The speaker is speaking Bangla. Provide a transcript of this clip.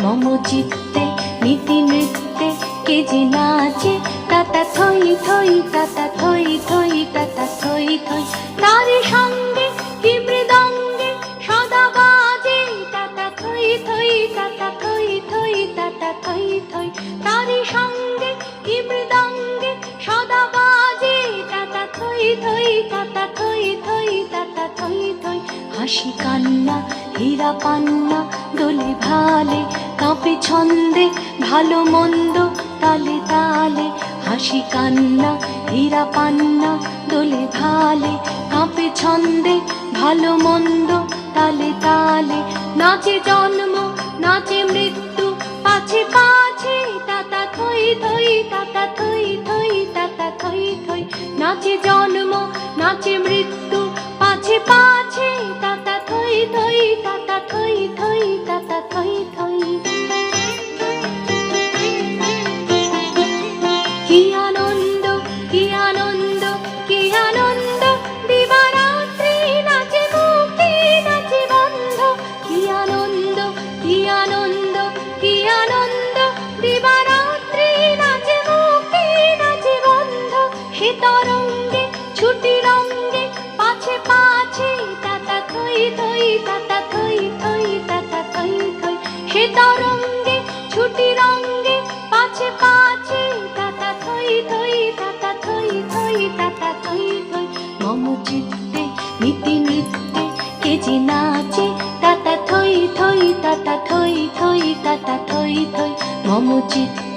মম চিত্তে নীতি নৃত্যে কে যে নাচে, তাতা থই থই তাতা থই থই তাতা থই থই। তারি সঙ্গে কি মৃদঙ্গে সদা বাজে, তাতা থই থই তাতা থই থই তাতা থই থই। তারি সঙ্গে কি মৃদঙ্গে সদা বাজে, তাতা থই থই তাতা থই থই তাতা থই থই। হাসি কান্না হীরা পান্না দোলে ভালে, কাঁপে ছন্দে ভালো মন্দ তালে তালে। হাসি কান্না হীরা পান্না দোলে ভালে, কাঁপে ছন্দে ভালো মন্দ তালে তালে। নাচে জন্ম নাচে মৃত্যু পাছে পাছে, তাতা থই থই তাতা থই থই তাতা থই থই। নাচে জন্ম নাচে মৃত্যু পাছে পাছে, তাতা থই থই তাতা থই থই তাতা থই থই। কি আনন্দ কি আনন্দ কি আনন্দ, দিবারাত্রি নাচে মুক্তি নাচে বন্ধ। কি আনন্দ কি আনন্দ কি আনন্দ, দিবারাত্রি নাচে মুক্তি নাচে বন্ধ। সে তরঙ্গে ছুটি রঙ্গে পাছে পাছে, তাতা থই থই তাতা থই থই তাতা থই থই। সে তরঙ্গে ছুটি রঙ্গে পাছে পাছে, তাতা থই থই তাতা থই থই তাতা থই থই। মম চিত্তে নীতি নৃত্যে কে যে নাচে, তাতা থই থই তাতা থই থই তাতা থই থই। মম চিত্তে